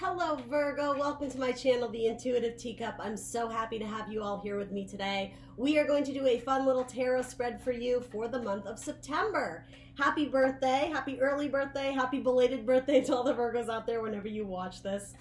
Hello Virgo, welcome to my channel, The Intuitive Teacup. I'm so happy to have you all here with me today. We are going to do a fun little tarot spread for you for the month of September. Happy birthday, happy early birthday, happy belated birthday to all the Virgos out there whenever you watch this.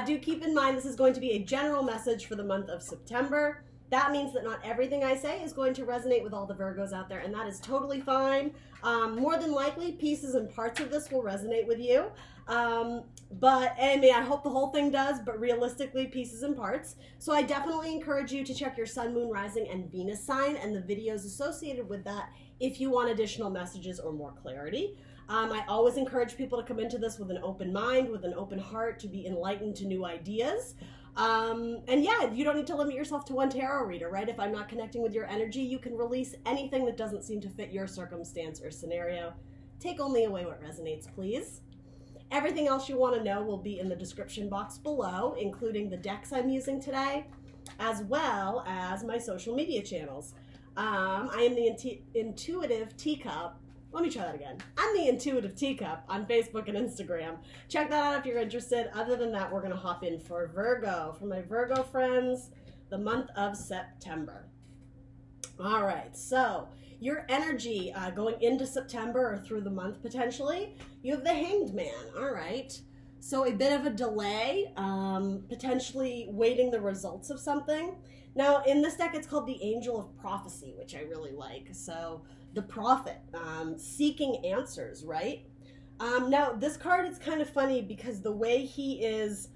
Do keep in mind this is going to be a general message for the month of September. That means that not everything I say is going to resonate with all the Virgos out there, and that is totally fine. More than likely, pieces and parts of this will resonate with you. I hope the whole thing does, but realistically, pieces and parts. So I definitely encourage you to check your Sun, Moon, Rising, and Venus sign and the videos associated with that if you want additional messages or more clarity. I always encourage people to come into this with an open mind, with an open heart, to be enlightened to new ideas. And yeah, you don't need to limit yourself to one tarot reader, right? If I'm not connecting with your energy, you can release anything that doesn't seem to fit your circumstance or scenario. Take only away what resonates, please. Everything else you want to know will be in the description box below, including the decks I'm using today, as well as my social media channels. I am the Intuitive Teacup. Let me try that again. I'm the Intuitive Teacup on Facebook and Instagram. Check that out if you're interested. Other than that, we're going to hop in for Virgo. For my Virgo friends, the month of September. All right, so your energy going into September or through the month potentially, you have the Hanged Man. All right, so a bit of a delay, potentially waiting the results of something. Now in this deck, it's called the Angel of Prophecy, which I really like. So the prophet, seeking answers, right? Now this card is kind of funny because the way he is,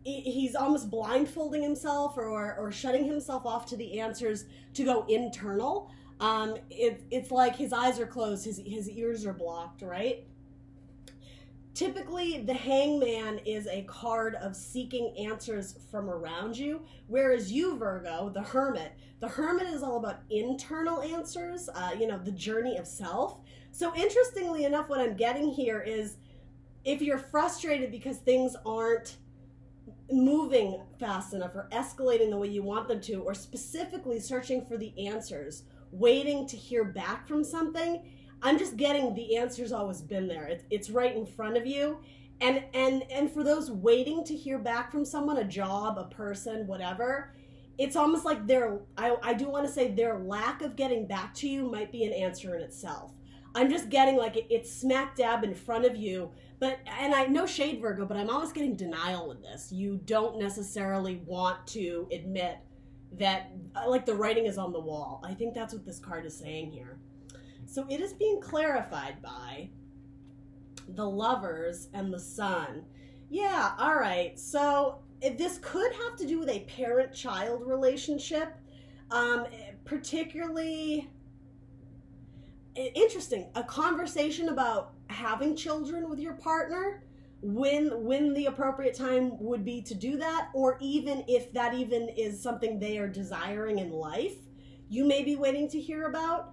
he's almost blindfolding himself or shutting himself off to the answers to go internal. It's like his eyes are closed, his ears are blocked, right? Typically, the Hangman is a card of seeking answers from around you, whereas you, Virgo, the Hermit is all about internal answers, the journey of self. So interestingly enough, what I'm getting here is if you're frustrated because things aren't moving fast enough or escalating the way you want them to, or specifically searching for the answers, waiting to hear back from something, I'm just getting the answer's always been there. It's right in front of you. And for those waiting to hear back from someone, a job, a person, whatever, it's almost like I do want to say their lack of getting back to you might be an answer in itself. I'm just getting like it's smack dab in front of you. And I no shade, Virgo, but I'm almost getting denial with this. You don't necessarily want to admit that like the writing is on the wall. I think that's what this card is saying here. So it is being clarified by the Lovers and the Sun. Yeah, all right. So this could have to do with a parent-child relationship, particularly interesting. A conversation about having children with your partner, when the appropriate time would be to do that, or even if that even is something they are desiring in life, you may be waiting to hear about.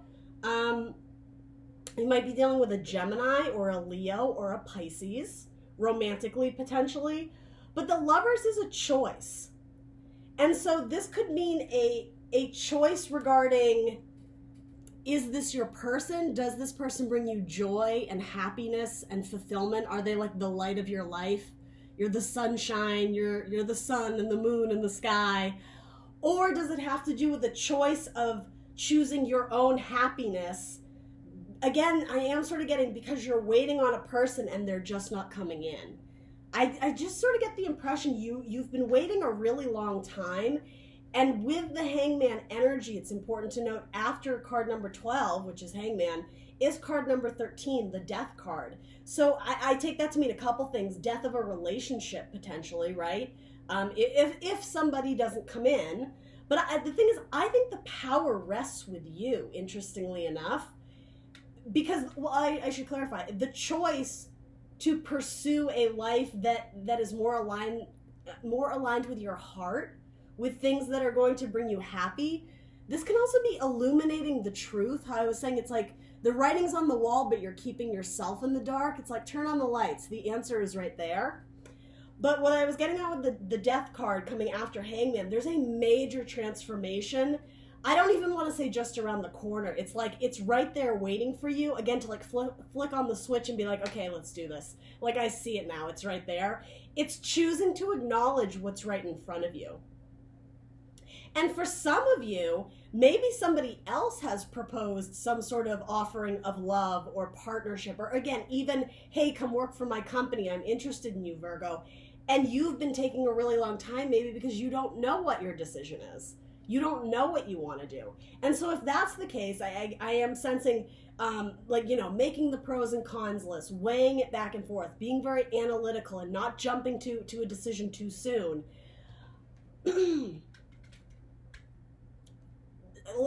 You might be dealing with a Gemini or a Leo or a Pisces, romantically potentially, but the Lovers is a choice. And so this could mean a choice regarding, is this your person? Does this person bring you joy and happiness and fulfillment? Are they like the light of your life? You're the sunshine, you're the sun and the moon and the sky. Or does it have to do with the choice of choosing your own happiness? Again, I am sort of getting, because you're waiting on a person and they're just not coming in. I just sort of get the impression you've been waiting a really long time. And with the Hangman energy, it's important to note after card number 12, which is Hangman, is card number 13, the Death card. So I take that to mean a couple things. Death of a relationship, potentially, right? If somebody doesn't come in. But the thing is, I think the power rests with you, interestingly enough. Because, well, I should clarify, the choice to pursue a life that is more aligned with your heart, with things that are going to bring you happy. This can also be illuminating the truth. How I was saying, it's like the writing's on the wall, but you're keeping yourself in the dark. It's like, turn on the lights. The answer is right there. But what I was getting at with the Death card coming after Hangman, there's a major transformation I don't even want to say just around the corner. It's like it's right there waiting for you, again, to like flick on the switch and be like, okay, let's do this. Like, I see it now. It's right there. It's choosing to acknowledge what's right in front of you. And for some of you, maybe somebody else has proposed some sort of offering of love or partnership, or again, even, hey, come work for my company. I'm interested in you, Virgo. And you've been taking a really long time, maybe because you don't know what your decision is. You don't know what you want to do. And so if that's the case, I am sensing, like, you know, making the pros and cons list, weighing it back and forth, being very analytical and not jumping to a decision too soon.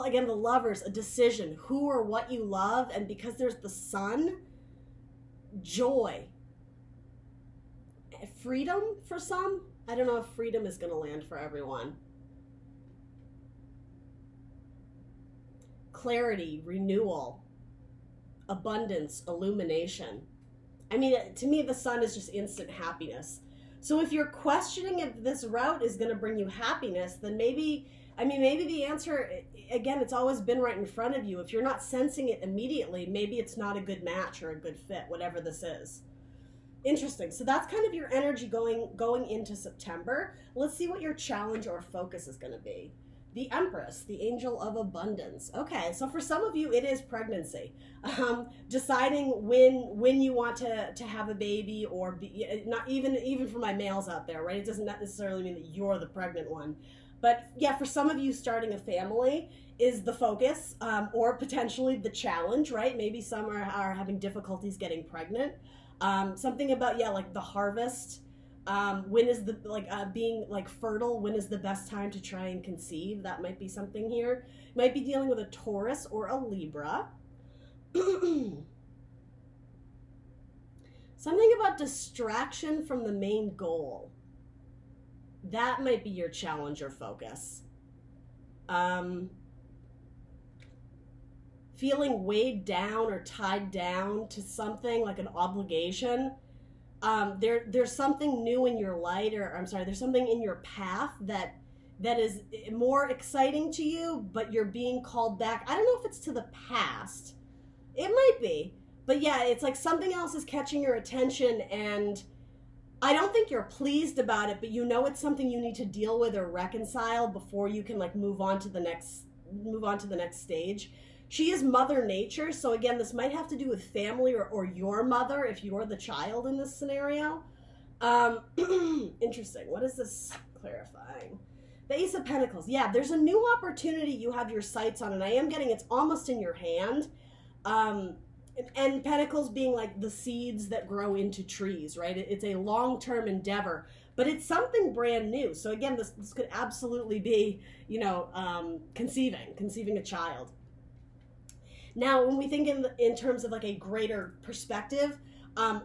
Again, the Lovers, a decision, who or what you love, and because there's the Sun, joy. Freedom for some. I don't know if freedom is going to land for everyone. Clarity, renewal, abundance, illumination. I mean, to me, the Sun is just instant happiness. So if you're questioning if this route is going to bring you happiness, then maybe the answer, again, it's always been right in front of you. If you're not sensing it immediately, maybe it's not a good match or a good fit, whatever this is. Interesting. So that's kind of your energy going into September. Let's see what your challenge or focus is going to be. The Empress, the angel of abundance. Okay, so for some of you, it is pregnancy. Deciding when you want to have a baby, or be, not even for my males out there, right? It doesn't necessarily mean that you're the pregnant one. But yeah, for some of you, starting a family is the focus, or potentially the challenge, right? Maybe some are having difficulties getting pregnant. Something about, yeah, like the harvest. When is the, like, being like fertile, when is the best time to try and conceive? That might be something here. You might be dealing with a Taurus or a Libra. Something about distraction from the main goal. That might be your challenge or focus. Feeling weighed down or tied down to something like an obligation. There's something new in your light, or I'm sorry, there's something in your path that is more exciting to you, but you're being called back. I don't know if it's to the past. It might be. But yeah, it's like something else is catching your attention, and I don't think you're pleased about it, but you know it's something you need to deal with or reconcile before you can like move on to the next stage. She is Mother Nature, so again, this might have to do with family or your mother if you're the child in this scenario. Interesting. What is this clarifying? The Ace of Pentacles. Yeah, there's a new opportunity you have your sights on, and I am getting it's almost in your hand. And Pentacles being like the seeds that grow into trees, right? It's a long-term endeavor, but it's something brand new. So again, this could absolutely be, you know, conceiving a child. Now, when we think in terms of like a greater perspective,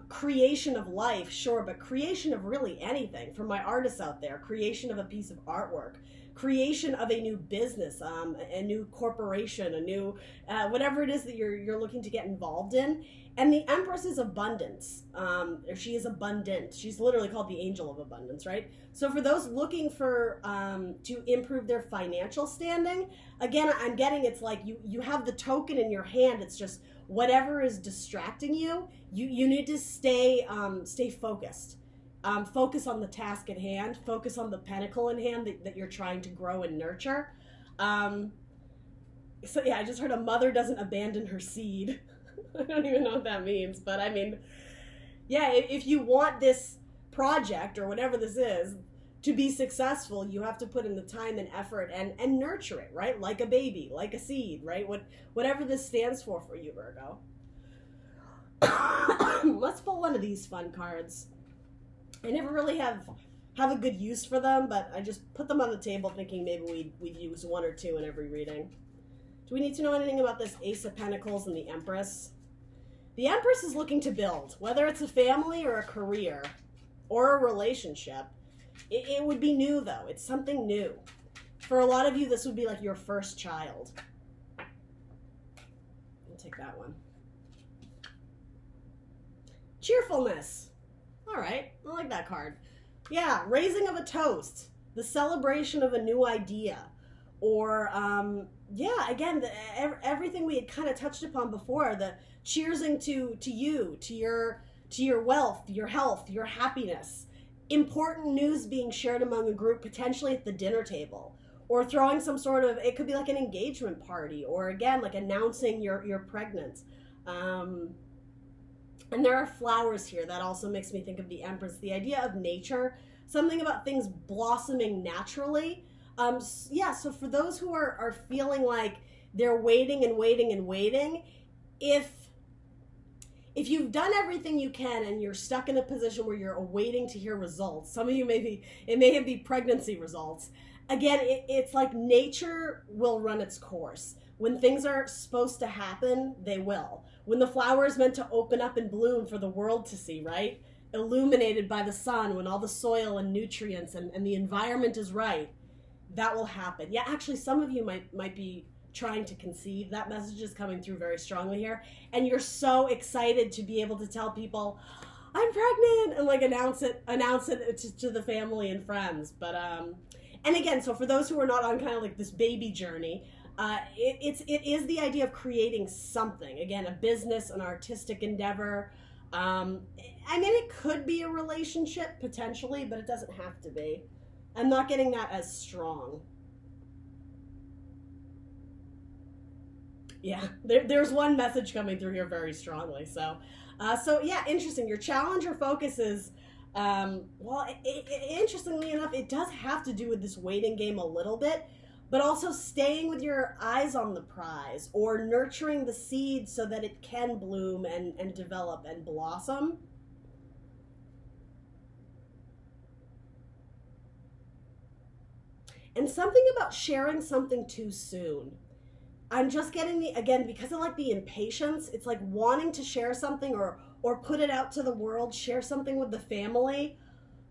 creation of life, sure, but creation of really anything. For my artists out there, creation of a piece of artwork, creation of a new business, a new corporation, a new whatever it is that you're looking to get involved in. And the Empress is abundance. She is abundant. She's literally called the angel of abundance, right? So for those looking for to improve their financial standing, again, I'm getting it's like you have the token in your hand. It's just whatever is distracting you. You need to stay focused. Focus on the task at hand. Focus on the pentacle in hand that you're trying to grow and nurture. So yeah, I just heard a mother doesn't abandon her seed. I don't even know what that means, but I mean, yeah, if you want this project or whatever this is to be successful, you have to put in the time and effort and nurture it, right? Like a baby, like a seed, right? Whatever this stands for you, Virgo. Let's pull one of these fun cards. I never really have a good use for them, but I just put them on the table thinking maybe we'd use one or two in every reading. Do we need to know anything about this Ace of Pentacles and the Empress? The Empress is looking to build, whether it's a family or a career or a relationship. It would be new, though. It's something new. For a lot of you, this would be like your first child. I'll take that one. Cheerfulness. All right, I like that card. Yeah, raising of a toast, the celebration of a new idea, or Yeah, again, everything we had kind of touched upon before, the cheersing to you, to your wealth, your health, your happiness, important news being shared among a group, potentially at the dinner table, or throwing some sort of, it could be like an engagement party, or again, like announcing you're pregnant. Um, and there are flowers here. That also makes me think of the Empress, the idea of nature, something about things blossoming naturally. Yeah, so for those who are feeling like they're waiting and waiting and waiting, if if you've done everything you can and you're stuck in a position where you're waiting to hear results, some of you it may be pregnancy results. Again, it's like nature will run its course. When things are supposed to happen, they will. When the flower is meant to open up and bloom for the world to see, right? Illuminated by the sun, when all the soil and nutrients and the environment is right, that will happen. Yeah, actually, some of you might be trying to conceive. That message is coming through very strongly here, and you're so excited to be able to tell people I'm pregnant and like announce it to the family and friends. But and again, so for those who are not on kind of like this baby journey, it is the idea of creating something, again, a business, an artistic endeavor. I mean, it could be a relationship potentially, but it doesn't have to be. I'm not getting that as strong. Yeah, there's one message coming through here very strongly. So yeah, interesting. Your challenge or focus is, well, interestingly enough, it does have to do with this waiting game a little bit, but also staying with your eyes on the prize or nurturing the seed so that it can bloom and develop and blossom. And something about sharing something too soon. I'm just getting again, because of like the impatience, it's like wanting to share something or put it out to the world, share something with the family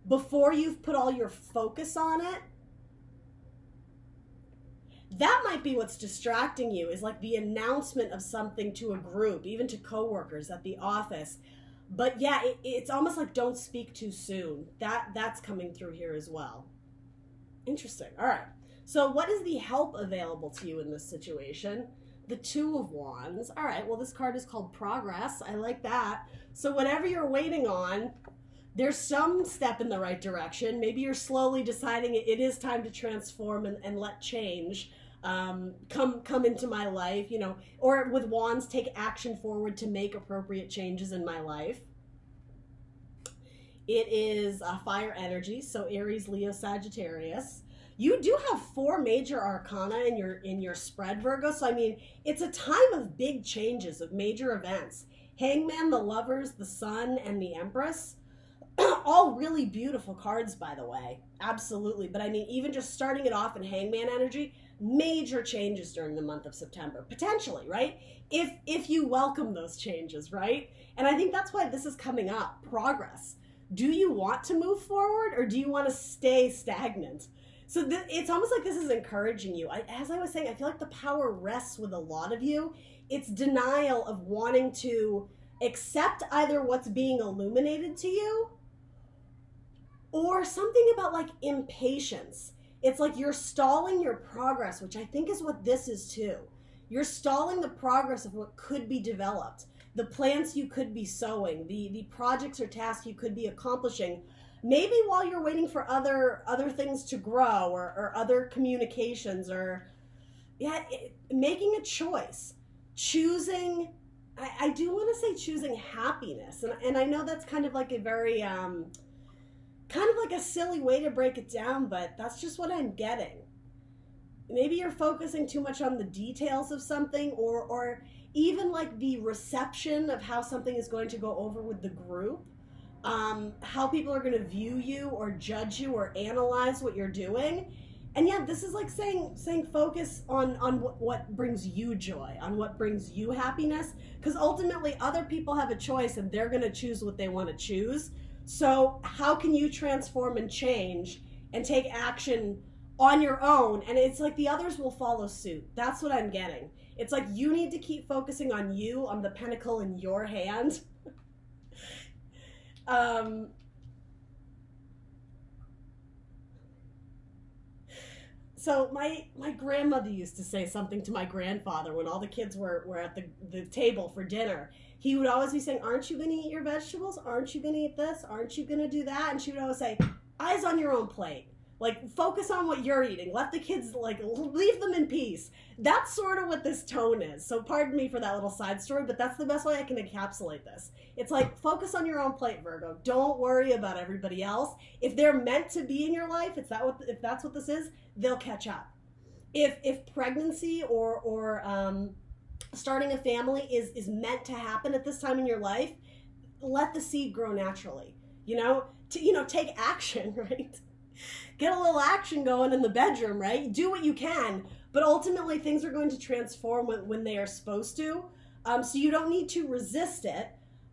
before you've put all your focus on it. That might be what's distracting you, is like the announcement of something to a group, even to coworkers at the office. But yeah, it's almost like don't speak too soon. That's coming through here as well. Interesting. All right. So what is the help available to you in this situation? The Two of Wands. All right. Well, this card is called Progress. I like that. So whatever you're waiting on, there's some step in the right direction. Maybe you're slowly deciding it is time to transform and let change come into my life, you know, or with Wands, take action forward to make appropriate changes in my life. It is fire energy, so Aries, Leo, Sagittarius. You do have 4 major arcana in your spread, Virgo. So I mean, it's a time of big changes, of major events. Hangman, the Lovers, the Sun, and the Empress. All really beautiful cards, by the way. Absolutely. But I mean, even just starting it off in Hangman energy, major changes during the month of September, potentially, right? If you welcome those changes, right? And I think that's why this is coming up. Progress. Do you want to move forward or do you want to stay stagnant? So it's almost like this is encouraging you. As I was saying, I feel like the power rests with a lot of you. It's denial of wanting to accept either what's being illuminated to you or something about like impatience. It's like you're stalling your progress, which I think is what this is too. You're stalling the progress of what could be developed, the plants you could be sowing, the projects or tasks you could be accomplishing, maybe while you're waiting for other things to grow or other communications or, yeah, making a choice. Choosing, I do want to say choosing happiness. And I know that's kind of like a very, kind of like a silly way to break it down, but that's just what I'm getting. Maybe you're focusing too much on the details of something or even like the reception of how something is going to go over with the group, how people are going to view you or judge you or analyze what you're doing. And yeah, this is like saying focus on what brings you joy, on what brings you happiness, because ultimately other people have a choice and they're going to choose what they want to choose. So how can you transform and change and take action on your own? And it's like the others will follow suit. That's what I'm getting. It's like you need to keep focusing on you, on the pentacle in your hand. So my grandmother used to say something to my grandfather when all the kids were at the table for dinner. He would always be saying, aren't you going to eat your vegetables? Aren't you going to eat this? Aren't you going to do that? And she would always say, eyes on your own plate. Like, focus on what you're eating. Let the kids, like, leave them in peace. That's sort of what this tone is. So pardon me for that little side story, but that's the best way I can encapsulate this. It's like, focus on your own plate, Virgo. Don't worry about everybody else. If they're meant to be in your life, if that's what this is, they'll catch up. If pregnancy or starting a family is meant to happen at this time in your life, let the seed grow naturally. Take action, right? Get a little action going in the bedroom, right? Do what you can, but ultimately things are going to transform when they are supposed to. So you don't need to resist it,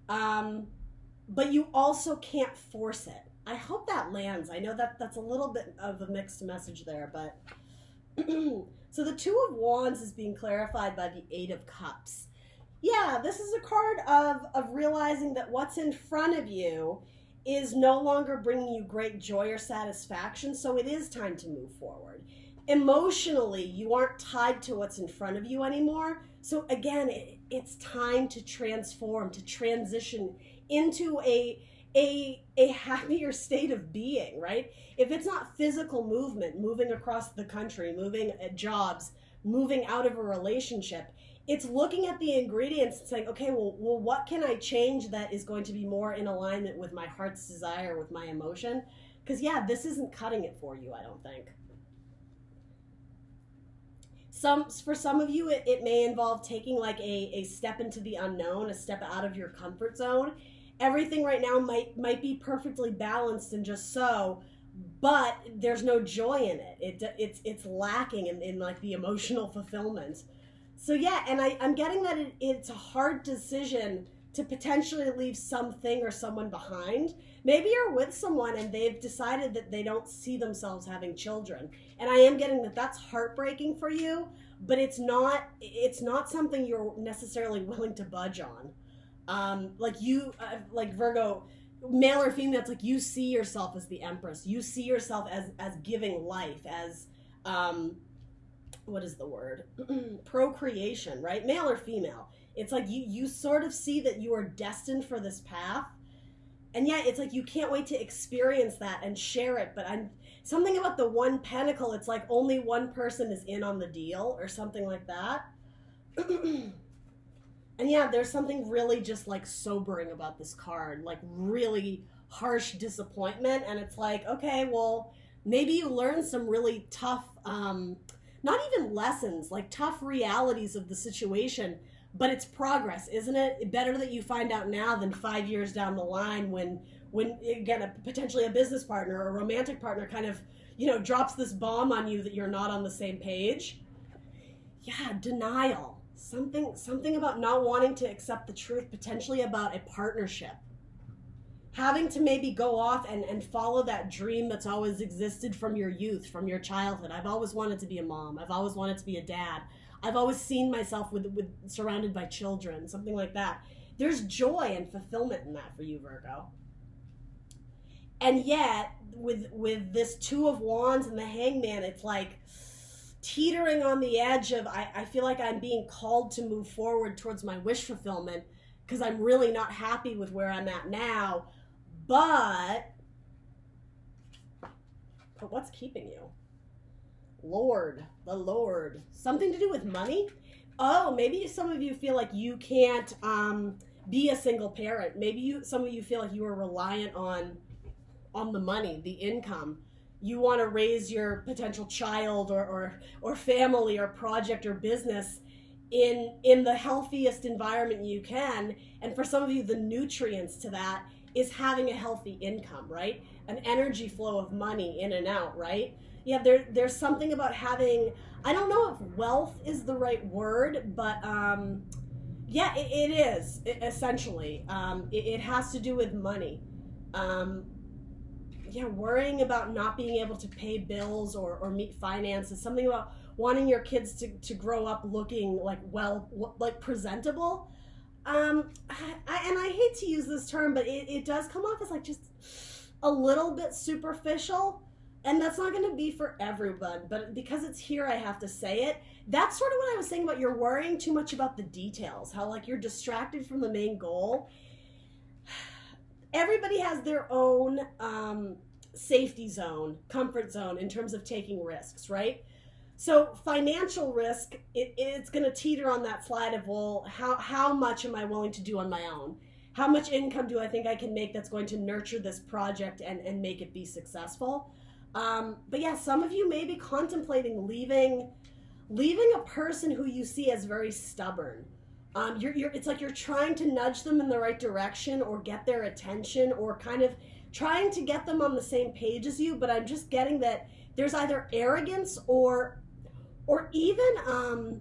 but you also can't force it. I hope that lands. I know that's a little bit of a mixed message there, but so the Two of Wands is being clarified by the Eight of Cups. Yeah, this is a card of realizing that what's in front of you is no longer bringing you great joy or satisfaction, so it is time to move forward. Emotionally, you aren't tied to what's in front of you anymore, so again, it's time to transform, to transition into a happier state of being, right? If it's not physical movement, moving across the country, moving at jobs, moving out of a relationship, it's looking at the ingredients and saying, okay, well, what can I change that is going to be more in alignment with my heart's desire, with my emotion? Because, yeah, this isn't cutting it for you, I don't think. For some of you, it may involve taking like a step into the unknown, a step out of your comfort zone. Everything right now might be perfectly balanced and just so, but there's no joy in it. It's lacking in like the emotional fulfillment. So yeah, and I'm getting that it's a hard decision to potentially leave something or someone behind. Maybe you're with someone and they've decided that they don't see themselves having children. And I am getting that that's heartbreaking for you, but it's not something you're necessarily willing to budge on. Like Virgo, male or female, it's like you see yourself as the Empress. You see yourself as giving life, as what is the word? Procreation, right? Male or female. It's like you sort of see that you are destined for this path. And yeah, it's like you can't wait to experience that and share it. But something about the One Pentacle, it's like only one person is in on the deal or something like that. And yeah, there's something really just like sobering about this card, like really harsh disappointment. And it's like, okay, well, maybe you learned some really tough, not even lessons, like tough realities of the situation, but it's progress, isn't it? Better that you find out now than 5 years down the line when again, potentially a business partner or a romantic partner kind of, drops this bomb on you that you're not on the same page. Yeah, denial. Something about not wanting to accept the truth, potentially about a partnership. Having to maybe go off and follow that dream that's always existed from your youth, from your childhood. I've always wanted to be a mom. I've always wanted to be a dad. I've always seen myself with surrounded by children, something like that. There's joy and fulfillment in that for you, Virgo. And yet, with this Two of Wands and the Hangman, it's like teetering on the edge of, I feel like I'm being called to move forward towards my wish fulfillment because I'm really not happy with where I'm at now. But what's keeping you? The Lord. Something to do with money? Oh, maybe some of you feel like you can't be a single parent. Maybe some of you feel like you are reliant on the money, the income. You want to raise your potential child or family or project or business in the healthiest environment you can. And for some of you, the nutrients to that is having a healthy income, right? An energy flow of money in and out, right? Yeah, there's something about having, I don't know if wealth is the right word, but yeah, it is, essentially. It has to do with money. Yeah, worrying about not being able to pay bills or meet finances, something about wanting your kids to grow up looking like presentable. And I hate to use this term, but it does come off as like just a little bit superficial. And that's not going to be for everyone, but because it's here, I have to say it. That's sort of what I was saying about you're worrying too much about the details, how like you're distracted from the main goal. Everybody has their own safety zone, comfort zone in terms of taking risks, right? So financial risk, it's going to teeter on that slide of, well, how much am I willing to do on my own? How much income do I think I can make that's going to nurture this project and make it be successful? But yeah, some of you may be contemplating leaving a person who you see as very stubborn. It's like you're trying to nudge them in the right direction or get their attention or kind of trying to get them on the same page as you, but I'm just getting that there's either arrogance or even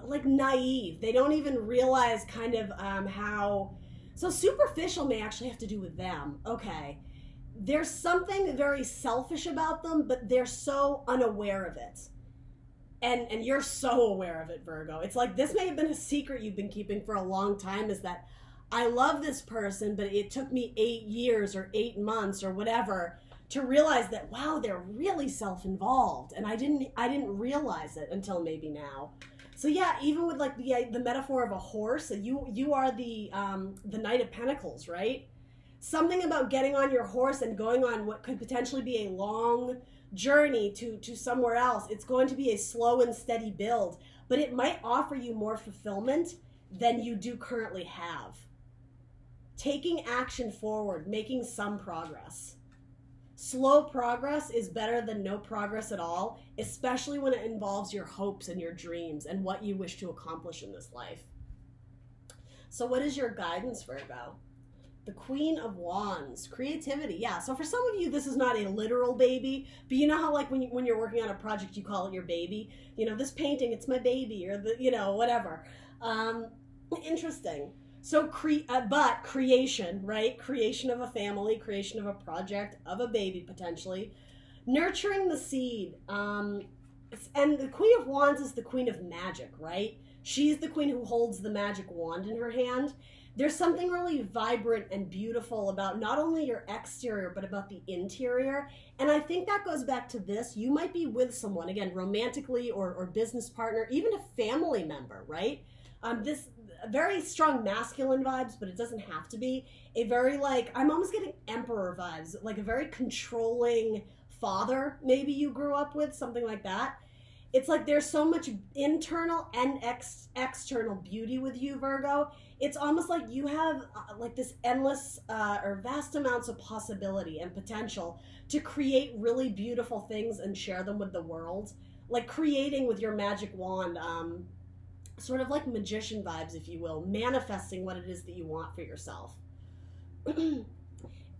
like naive. They don't even realize kind of how, so superficial may actually have to do with them. Okay. There's something very selfish about them, but they're so unaware of it. And you're so aware of it, Virgo. It's like this may have been a secret you've been keeping for a long time, is that I love this person, but it took me 8 years or 8 months or whatever to realize that, wow, they're really self-involved. And I didn't realize it until maybe now. So yeah, even with like the metaphor of a horse, you are the Knight of Pentacles, right? Something about getting on your horse and going on what could potentially be a long journey to somewhere else. It's going to be a slow and steady build, but it might offer you more fulfillment than you do currently have. Taking action forward, making some progress. Slow progress is better than no progress at all, especially when it involves your hopes and your dreams and what you wish to accomplish in this life. So what is your guidance, Virgo? The Queen of Wands, creativity. Yeah, so for some of you, this is not a literal baby, but you know how like when you're working on a project, you call it your baby? You know, this painting, it's my baby, or the, you know, whatever. Interesting. So but creation, right? Creation of a family, creation of a project, of a baby potentially. Nurturing the seed. And the Queen of Wands is the Queen of Magic, right? She's the queen who holds the magic wand in her hand. There's something really vibrant and beautiful about not only your exterior, but about the interior. And I think that goes back to this. You might be with someone, again, romantically or business partner, even a family member, right? This very strong masculine vibes, but it doesn't have to be. A very like, I'm almost getting emperor vibes, like a very controlling father maybe you grew up with, something like that. It's like there's so much internal and external beauty with you, Virgo. It's almost like you have like this endless or vast amounts of possibility and potential to create really beautiful things and share them with the world. Like creating with your magic wand, sort of like magician vibes, if you will, manifesting what it is that you want for yourself.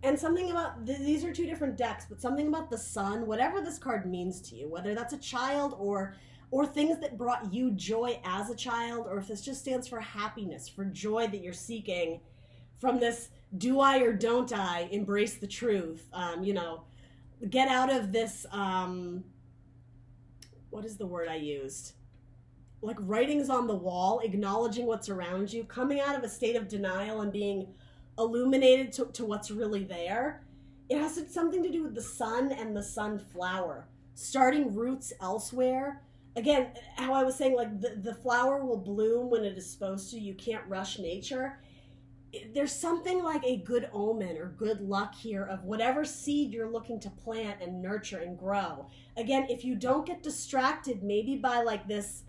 And something about, these are two different decks, but something about the sun, whatever this card means to you, whether that's a child or things that brought you joy as a child, or if this just stands for happiness, for joy that you're seeking from this do I or don't I, embrace the truth, you know, get out of this, what is the word I used? Like writings on the wall, acknowledging what's around you, coming out of a state of denial and being illuminated to what's really there. It has something to do with the sun and the sunflower, starting roots elsewhere. Again, how I was saying, like the flower will bloom when it is supposed to. You can't rush nature. There's something like a good omen or good luck here of whatever seed you're looking to plant and nurture and grow. Again, if you don't get distracted maybe by like this,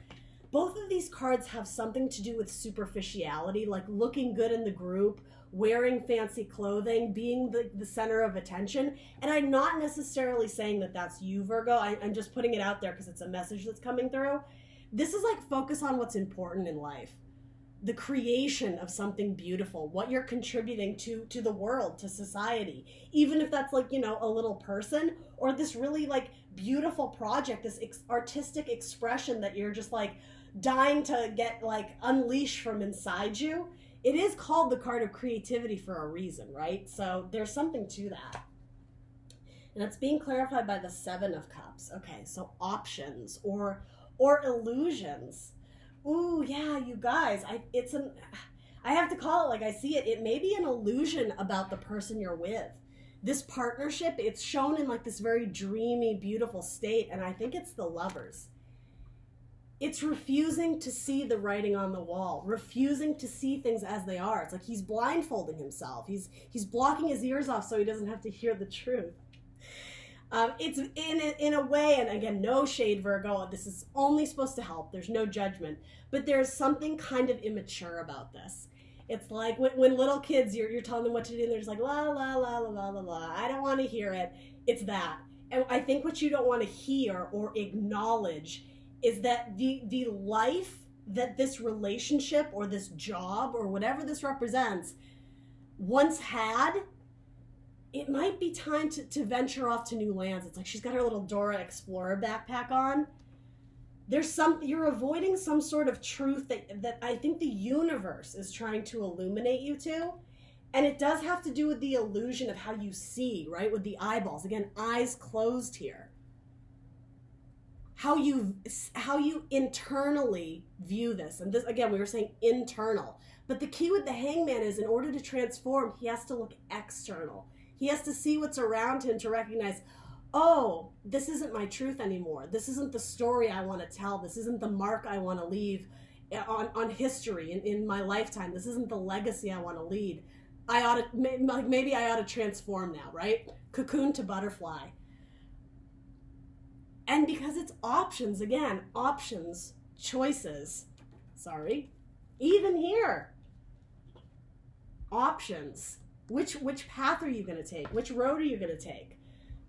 both of these cards have something to do with superficiality, like looking good in the group, wearing fancy clothing, being the center of attention. And I'm not necessarily saying that that's you, Virgo. I'm just putting it out there because it's a message that's coming through. This is like focus on what's important in life. The creation of something beautiful, what you're contributing to the world, to society. Even if that's like, you know, a little person or this really like beautiful project, this artistic expression that you're just like dying to get like unleashed from inside you. It is called the card of creativity for a reason, right? So there's something to that. And it's being clarified by the Seven of Cups. Okay, so options or illusions. Ooh, yeah, you guys, I have to call it like I see it. It may be an illusion about the person you're with. this partnership, it's shown in like this very dreamy, beautiful state, and I think it's the Lovers. It's refusing to see the writing on the wall, refusing to see things as they are. It's like he's blindfolding himself. He's blocking his ears off so he doesn't have to hear the truth. It's in a way, and again, no shade, Virgo. This is only supposed to help. There's no judgment. But there's something kind of immature about this. It's like when little kids, you're telling them what to do, and they're just like, la, la, la, la, la, la, la. I don't want to hear it. It's that. And I think what you don't want to hear or acknowledge is that the life that this relationship or this job or whatever this represents once had, it might be time to venture off to new lands. It's like she's got her little Dora Explorer backpack on. You're avoiding some sort of truth that I think the universe is trying to illuminate you to. And it does have to do with the illusion of how you see, right? With the eyeballs. Again, eyes closed here. How you internally view this. And this, again, we were saying internal. But the key with the Hangman is in order to transform, he has to look external. He has to see what's around him to recognize, oh, this isn't my truth anymore. This isn't the story I want to tell. This isn't the mark I want to leave on history in my lifetime. This isn't the legacy I want to lead. Maybe I ought to transform now, right? Cocoon to butterfly. And because it's options, again, options, choices. Sorry. Even here. Options. Which path are you going to take? Which road are you going to take?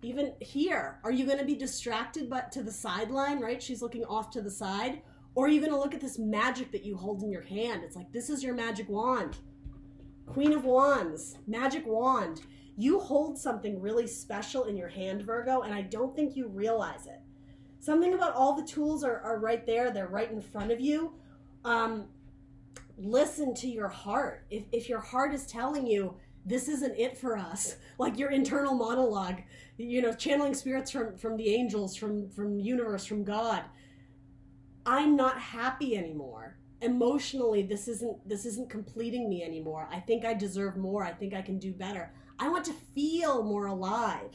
Even here, are you going to be distracted but to the sideline, right? She's looking off to the side. Or are you going to look at this magic that you hold in your hand? It's like, this is your magic wand. Queen of Wands, magic wand. You hold something really special in your hand, Virgo, and I don't think you realize it. Something about all the tools are right there. They're right in front of you. Listen to your heart. If your heart is telling you, this isn't it for us, like your internal monologue, channeling spirits from the angels, from universe, from God. I'm not happy anymore. Emotionally, this isn't completing me anymore. I think I deserve more. I think I can do better. I want to feel more alive.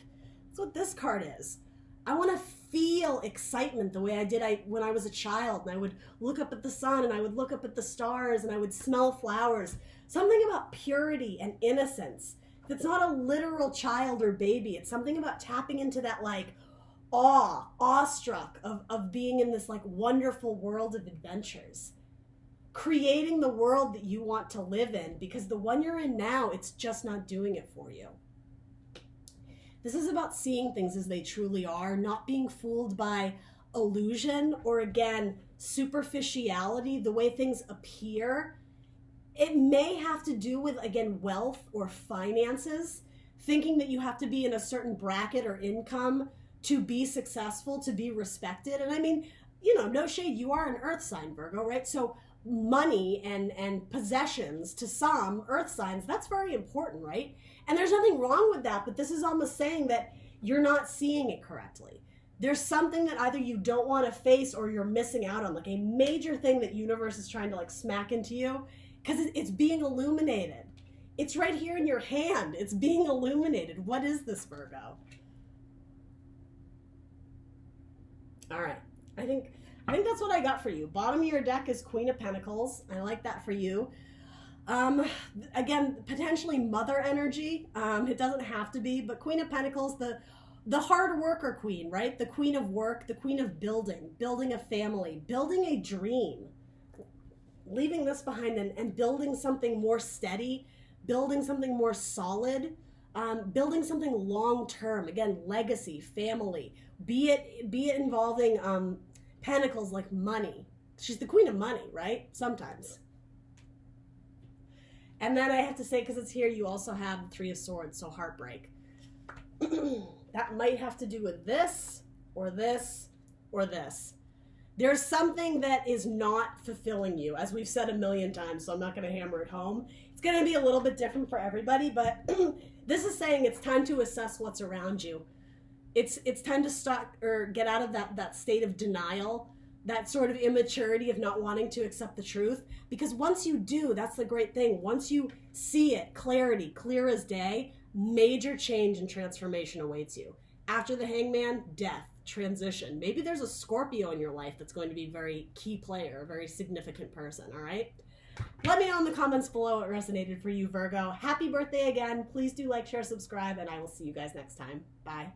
That's what this card is. I want to feel excitement the way I did when I was a child, and I would look up at the sun, and I would look up at the stars, and I would smell flowers. Something about purity and innocence. It's not a literal child or baby. It's something about tapping into that like awestruck of being in this like wonderful world of adventures. Creating the world that you want to live in, because the one you're in now, it's just not doing it for you. This is about seeing things as they truly are, not being fooled by illusion or, again, superficiality, the way things appear. It may have to do with, again, wealth or finances, thinking that you have to be in a certain bracket or income to be successful, to be respected. And I mean, no shade, you are an earth sign, Virgo, right? So money and possessions to some earth signs, that's very important, right? And there's nothing wrong with that, but this is almost saying that you're not seeing it correctly. There's something that either you don't want to face or you're missing out on, like a major thing that universe is trying to like smack into you, because it's being illuminated. It's right here in your hand. It's being illuminated. What is this, Virgo? All right. I think that's what I got for you. Bottom of your deck is Queen of Pentacles. I like that for you. Again, potentially mother energy. It doesn't have to be, but Queen of Pentacles, the hard worker queen, right? The queen of work, the queen of building a family, building a dream, leaving this behind and building something more steady, building something more solid, building something long-term. Again, legacy, family, be it involving, pentacles like money. She's the queen of money, right? Sometimes. And then I have to say, because it's here, you also have the Three of Swords, so heartbreak. That might have to do with this, or this, or this. There's something that is not fulfilling you, as we've said a million times, so I'm not going to hammer it home. It's going to be a little bit different for everybody, but this is saying it's time to assess what's around you. It's time to stop or get out of that state of denial, that sort of immaturity of not wanting to accept the truth. Because once you do, that's the great thing. Once you see it, clarity, clear as day, major change and transformation awaits you. After the Hangman, death, transition. Maybe there's a Scorpio in your life that's going to be a very key player, a very significant person, all right? Let me know in the comments below what resonated for you, Virgo. Happy birthday again. Please do like, share, subscribe, and I will see you guys next time. Bye.